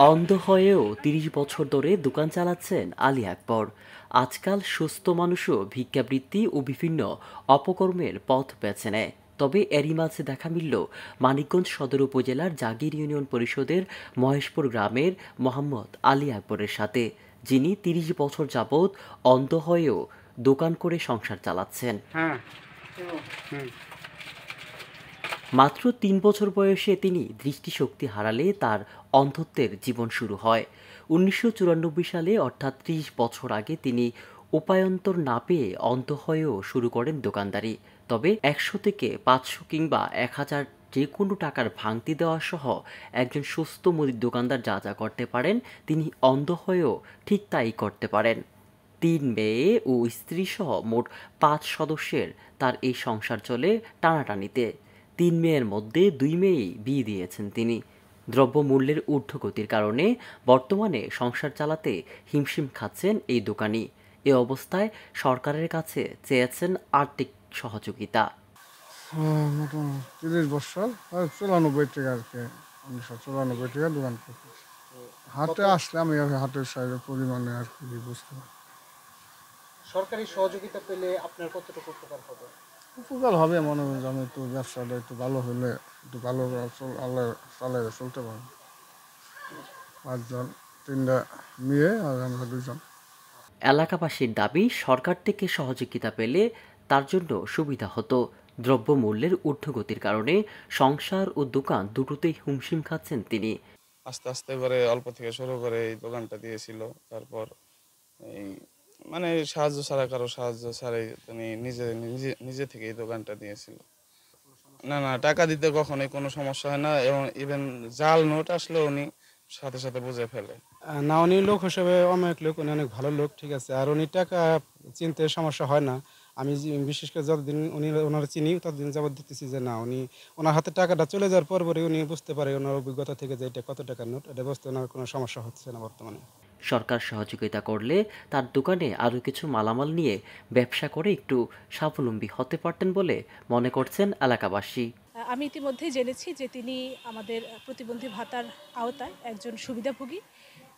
অন্ধ হয়েও ৩০ বছর ধরে দোকান চালাচ্ছেন আলী আকবর। আজকাল সুস্থ মানুষও ভিক্ষাবৃত্তি ও বিভিন্ন অপকর্মের পথ বেছে নেয়। তবে এরই মাঝে দেখা মিলল মানিকগঞ্জ সদর উপজেলার জাগির ইউনিয়ন পরিষদের মহেশপুর গ্রামের মোহাম্মদ আলী আকবরের সাথে, যিনি ৩০ বছর যাবৎ অন্ধ হয়েও দোকান করে সংসার চালাচ্ছেন। মাত্র ৩ বছর বয়সে তিনি দৃষ্টিশক্তি হারালে তার অন্ধত্বের জীবন শুরু হয়। ১৯৯৪ সালে, অর্থাৎ ৩০ বছর আগে, তিনি উপায়ন্তর না পেয়ে অন্ধ হয়েও শুরু করেন দোকানদারি। তবে ১০০ থেকে ৫০০ কিংবা ১০০০ যে কোনো টাকার ভাঙতি দেওয়া সহ একজন সুস্থ মুদির দোকানদার যা যা করতে পারেন, তিনি অন্ধ হয়েও ঠিক তাই করতে পারেন। ৩ মেয়ে ও স্ত্রীসহ মোট ৫ সদস্যের তার এই সংসার চলে টানাটানিতে। ৩ মেয়ের মধ্যে ২ মেয়েই বিয়ে দিয়েছেন তিনি। দ্রব্যমূল্যের ঊর্ধ্বগতির কারণে বর্তমানে সংসার চালাতে হিমশিম খাচ্ছেন এই দোকানি। এ অবস্থায় সরকারের কাছে চেয়েছেন আর্থিক সহযোগিতা। মোটামুটি ৩০ বছর, ৯৪ টাকা আর কি। ১৯৯৪ টাকা দোকান করতেছি। হাটে আসলে আমি হাটের সাইডের পরিমাণে আর কি বুঝতে পারি। সরকারি সহযোগিতা পেলে আপনার কতটুকু উপকার হবে? উপকার হবে মনে হয়, আমি একটু ব্যবসাটা একটু ভালো হলে একটু ভালো আল্লাহ চালাই চলতে পারবো। ৫ জন, ৩টা মেয়ে আর আমরা ২ জন। এলাকাবাসীর দাবি, সরকার থেকে সহযোগিতা পেলে তার জন্য সুবিধা হতো। দ্রব্যমূল্যের ঊর্ধ্বগতির কারণে সংসার ও দোকান দুটোতেই হিমশিম খাচ্ছেন তিনি। আস্তে আস্তে করে অল্প থেকে শুরু করে এই দোকানটা দিয়েছিল। তারপর এই মানে সাহায্য ছাড়া, কারো সাহায্য ছাড়াই তিনি নিজে নিজে নিজে থেকে এই দোকানটা দিয়েছিল। না না, টাকা দিতে কখনোই কোনো সমস্যা হয় না, এবং ইভেন জাল নোট আসলে উনি সাথে সাথে বুঝে ফেলে। না, উনি লোক হিসেবে অমায়িক লোক, উনি অনেক ভালো লোক, ঠিক আছে। আর উনি টাকা চিনতে সমস্যা হয় না। আমি বিশেষ করে যতদিন ওনার চিনি ততদিন যাবত দেখতেছি যে না, উনি ওনার হাতে টাকাটা চলে যাওয়ার পরপরই উনি বুঝতে পারে ওনার অভিজ্ঞতা থেকে যে এটা কত টাকার নোট, এটা বুঝতে ওনার কোনো সমস্যা হচ্ছে না বর্তমানে। সরকার সহযোগিতা করলে তার দোকানে আরও কিছু মালামাল নিয়ে ব্যবসা করে একটু স্বাবলম্বী হতে পারতেন বলে মনে করছেন এলাকাবাসী। আমি ইতিমধ্যেই জেনেছি যে তিনি আমাদের প্রতিবন্ধী ভাতার আওতায় একজন সুবিধাভোগী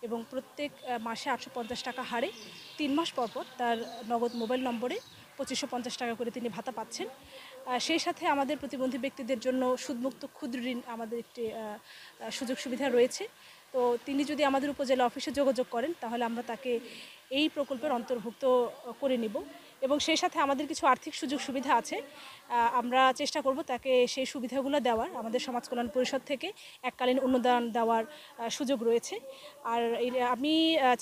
এবং প্রত্যেক মাসে ৮৫০ টাকা হারে ৩ মাস পরপর তার নগদ মোবাইল নম্বরে ২৫৫০ টাকা করে তিনি ভাতা পাচ্ছেন। সেই সাথে আমাদের প্রতিবন্ধী ব্যক্তিদের জন্য সুদমুক্ত ক্ষুদ্র ঋণ আমাদের একটি সুযোগ সুবিধা রয়েছে। তো তিনি যদি আমাদের উপজেলা অফিসে যোগাযোগ করেন তাহলে আমরা তাকে এই প্রকল্পের অন্তর্ভুক্ত করে নেব, এবং সেই সাথে আমাদের কিছু আর্থিক সুযোগ সুবিধা আছে। আমরা চেষ্টা করব তাকে সেই সুবিধাগুলো দেওয়ার। আমাদের সমাজ কল্যাণ পরিষদ থেকে এককালীন অনুদান দেওয়ার সুযোগ রয়েছে। আর আমি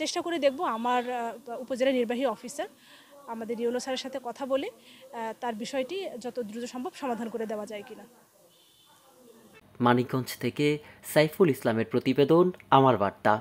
চেষ্টা করে দেখব আমার উপজেলা নির্বাহী অফিসার আমাদের ইউনো স্যারের সাথে কথা বলে তার বিষয়টি যত দ্রুত সম্ভব সমাধান করে দেওয়া যায় কিনা। মানিকগঞ্জ থেকে সাইফুল ইসলামের প্রতিবেদন, আমার বার্তা।